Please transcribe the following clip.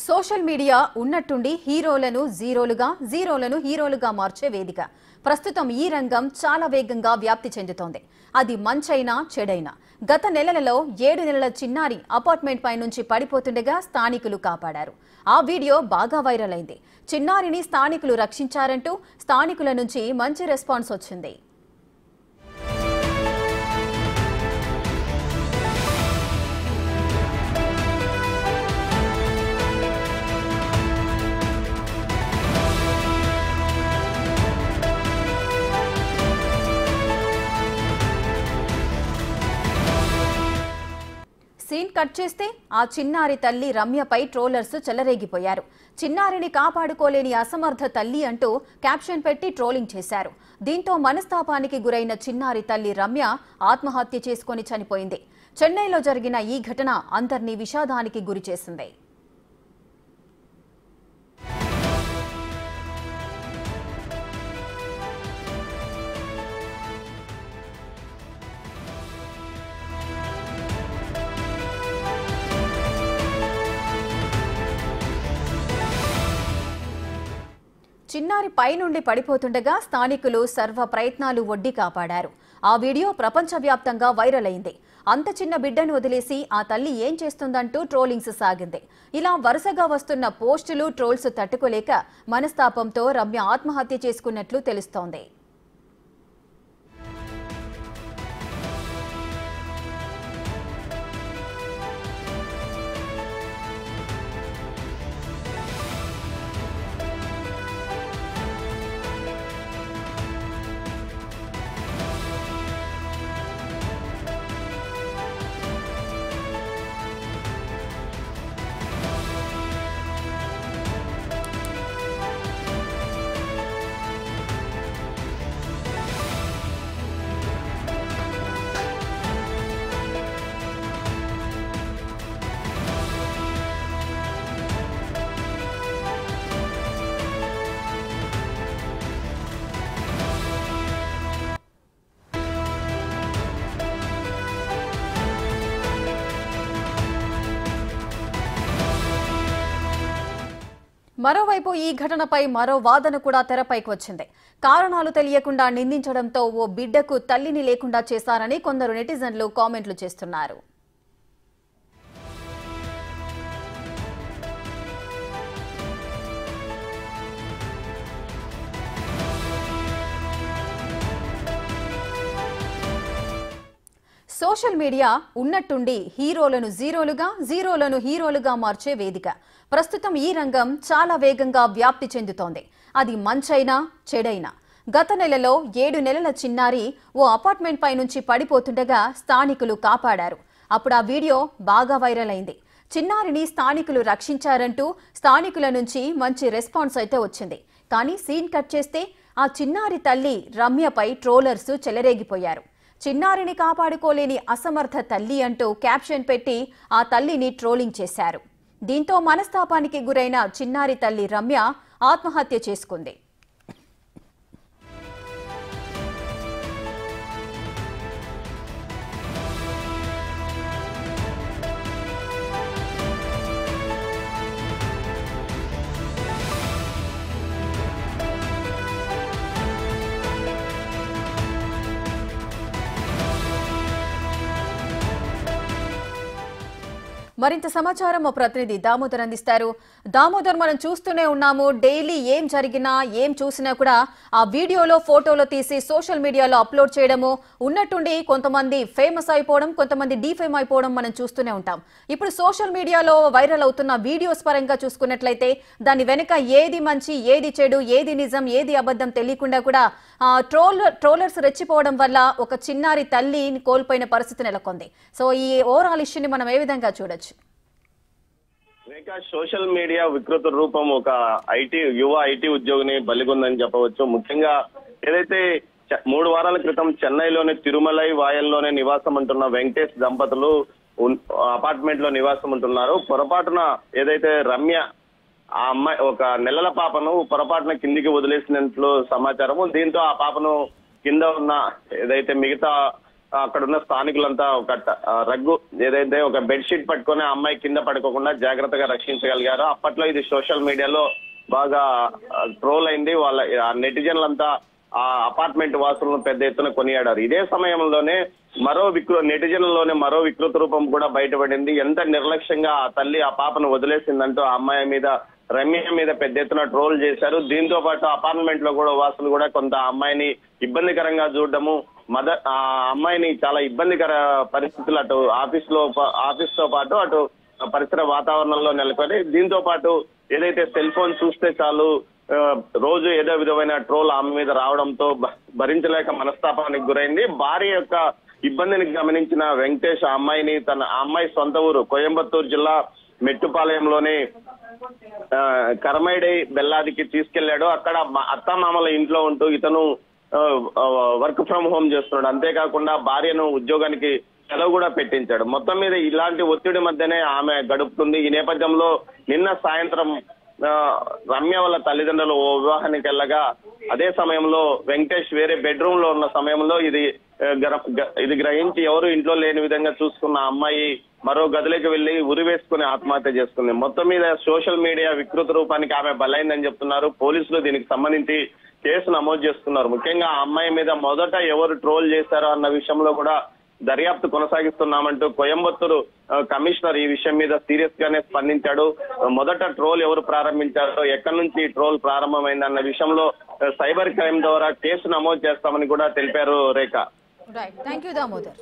Social media ఉన్నట్టుండి హీరోలను జీరోలుగా, జీరోలను హీరోలుగా మార్చే వేదిక. ప్రస్తుతం ఈ రంగం చాలా వేగంగా వ్యాప్తి చెందుతోంది. అది మంచైనా చెడైనా. గత నెలలలో 7 నెలల చిన్నారి అపార్ట్మెంట్ పై నుంచి పడిపోతుండగా స్థానికులు కాపాడారు. ఆ వీడియో బాగా వైరల్ అయింది. చిన్నారిని స్థానికులు రక్షించారంటూ స్థానికుల నుంచి మంచి రెస్పాన్స్ వచ్చింది. సీన్ కట్ చేస్తే ఆ చిన్నారి తల్లి రమ్యపై ట్రోలర్స్ చెలరేగిపోయారు. చిన్నారిని కాపాడుకోలేని అసమర్థ తల్లి అంటూ క్యాప్షన్ పెట్టి ట్రోలింగ్ చేశారు. దీంతో మనస్తాపానికి గురైన చిన్నారి తల్లి రమ్య ఆత్మహత్య చేసుకుని చనిపోయింది. చెన్నైలో జరిగిన ఈ ఘటన అందరినీ విషాదానికి గురిచేసింది. చిన్నారి పైనుండి పడిపోతుండగా స్థానికులు సర్వ ప్రయత్నాలు ఒడ్డి కాపాడారు. ఆ వీడియో ప్రపంచవ్యాప్తంగా వైరల్ అయింది. అంత చిన్న బిడ్డను వదిలేసి ఆ తల్లి ఏం చేస్తుందంటూ ట్రోలింగ్స్ సాగింది. ఇలా వరుసగా వస్తున్న పోస్టులు, ట్రోల్స్ తట్టుకోలేక మనస్తాపంతో రమ్య ఆత్మహత్య చేసుకున్నట్లు తెలుస్తోంది. మరోవైపు ఈ ఘటనపై మరో వాదన కూడా తెరపైకి వచ్చింది. కారణాలు తెలియకుండా నిందించడంతో ఓ బిడ్డకు తల్లిని లేకుండా చేశారని కొందరు నెటిజన్లు కామెంట్లు చేస్తున్నారు. సోషల్ మీడియా ఉన్నట్టుండి హీరోలను జీరోలుగా, జీరోలను హీరోలుగా మార్చే వేదిక. ప్రస్తుతం ఈ రంగం చాలా వేగంగా వ్యాప్తి చెందుతోంది. అది మంచైనా చెడైనా. గత నెలలో 7 నెలల చిన్నారి ఓ అపార్ట్మెంట్ పై నుంచి పడిపోతుండగా స్థానికులు కాపాడారు. అప్పుడు ఆ వీడియో బాగా వైరల్ అయింది. చిన్నారిని స్థానికులు రక్షించారంటూ స్థానికుల నుంచి మంచి రెస్పాన్స్ అయితే వచ్చింది. కానీ సీన్ కట్ చేస్తే ఆ చిన్నారి తల్లి రమ్యపై ట్రోలర్స్ చెలరేగిపోయారు. చిన్నారిని కాపాడుకోలేని అసమర్థ తల్లి అంటూ క్యాప్షన్ పెట్టి ఆ తల్లిని ట్రోలింగ్ చేశారు. దీంతో మనస్తాపానికి గురైన చిన్నారి తల్లి రమ్య ఆత్మహత్య చేసుకుంది. మరింత సమాచారం మా ప్రతినిధి దామోదర్ అందిస్తారు. దామోదర్, మనం చూస్తూనే ఉన్నాము, డైలీ ఏం జరిగినా ఏం చూసినా కూడా ఆ వీడియోలో, ఫోటోలో తీసి సోషల్ మీడియాలో అప్లోడ్ చేయడము, ఉన్నట్టుండి కొంతమంది ఫేమస్ అయిపోవడం, కొంతమంది డీఫేమ్ అయిపోవడం మనం చూస్తూనే ఉంటాం. ఇప్పుడు సోషల్ మీడియాలో వైరల్ అవుతున్న వీడియోస్ పరంగా చూసుకున్నట్లయితే దాని వెనుక ఏది మంచి, ఏది చెడు, ఏది నిజం, ఏది అబద్ధం తెలియకుండా కూడా ట్రోలర్స్ రెచ్చిపోవడం వల్ల ఒక చిన్నారి తల్లిని కోల్పోయిన పరిస్థితి నెలకొంది. సో ఈ ఓవరాల్ ఇష్యూని మనం ఏ విధంగా చూడొచ్చు? సోషల్ మీడియా వికృత రూపం ఒక యువ ఐటీ ఉద్యోగిని బలిగొందని చెప్పవచ్చు. ముఖ్యంగా ఏదైతే 3 వారాల క్రితం చెన్నైలోని తిరుమలై వాయల్లోనే నివాసం ఉంటున్న వెంకటేష్ దంపతులు అపార్ట్మెంట్ లో నివాసం ఉంటున్నారు. పొరపాటున ఏదైతే రమ్య ఆ అమ్మాయి ఒక నెలల పాపను పొరపాటున కిందికి వదిలేసినట్లు సమాచారము. దీంతో ఆ పాపను కింద ఉన్న ఏదైతే మిగతా అక్కడున్న స్థానికులంతా ఒక రగ్గు ఏదైతే ఒక బెడ్షీట్ పట్టుకొని ఆ అమ్మాయి కింద పడుకోకుండా జాగ్రత్తగా రక్షించగలిగారు. అప్పట్లో ఇది సోషల్ మీడియాలో బాగా ట్రోల్ అయింది. వాళ్ళ నెటిజన్లంతా ఆ అపార్ట్మెంట్ వాసులను పెద్ద ఎత్తున కొనియాడారు. ఇదే సమయంలోనే నెటిజన్లలోనే మరో వికృత రూపం కూడా బయటపడింది. ఎంత నిర్లక్ష్యంగా ఆ తల్లి ఆ పాపను వదిలేసిందంటూ ఆ అమ్మాయి మీద, రమ్య మీద పెద్ద ఎత్తున ట్రోల్ చేశారు. దీంతో పాటు అపార్ట్మెంట్ లో కూడా వాసులు కూడా కొంత అమ్మాయిని ఇబ్బందికరంగా చూడడము, ఆ అమ్మాయిని చాలా ఇబ్బందికర పరిస్థితులు అటు ఆఫీస్ తో పాటు అటు పరిసర వాతావరణంలో నెలకొని, దీంతో పాటు ఏదైతే సెల్ ఫోన్ చూస్తే చాలు రోజు ఏదో విధమైన ట్రోల్ ఆమె మీద రావడంతో భరించలేక మనస్తాపానికి గురైంది. భార్య యొక్క ఇబ్బందిని గమనించిన వెంకటేష్ ఆ అమ్మాయి సొంత ఊరు కోయంబత్తూరు జిల్లా మెట్టుపాలెంలోని కరమైడై బెల్లాదికి తీసుకెళ్లాడు. అక్కడ అత్తమామల ఇంట్లో ఉంటూ ఇతను వర్క్ ఫ్రం హోమ్ చేస్తున్నాడు. అంతేకాకుండా భార్యను ఉద్యోగానికి సెలవు కూడా పెట్టించాడు. మొత్తం మీద ఇలాంటి ఒత్తిడి మధ్యనే ఆమె గడుపుతుంది. ఈ నేపథ్యంలో నిన్న సాయంత్రం రమ్య వాళ్ళ తల్లిదండ్రులు ఓ వివాహానికి వెళ్ళగా అదే సమయంలో వెంకటేష్ వేరే బెడ్రూమ్ లో ఉన్న సమయంలో ఇది గ్రహించి ఎవరు ఇంట్లో లేని విధంగా చూసుకున్న అమ్మాయి మరో గదిలోకి వెళ్లి ఉరివేసుకుని ఆత్మహత్య చేసుకుంది. మొత్తం మీద సోషల్ మీడియా వికృత రూపానికి ఆమె బలైందని చెప్తున్నారు. పోలీసులు దీనికి సంబంధించి కేసు నమోదు చేస్తున్నారు. ముఖ్యంగా ఆ అమ్మాయి మీద మొదట ఎవరు ట్రోల్ చేశారో అన్న విషయంలో కూడా దర్యాప్తు కొనసాగిస్తున్నామంటూ కోయంబత్తూరు కమిషనర్ ఈ విషయం మీద సీరియస్ గానే స్పందించాడు. మొదట ట్రోల్ ఎవరు ప్రారంభించారో, ఎక్కడి నుంచి ట్రోల్ ప్రారంభమైందన్న విషయంలో సైబర్ క్రైమ్ ద్వారా కేసు నమోదు చేస్తామని కూడా తెలిపారు. Rekha. Right, thank you Damodar.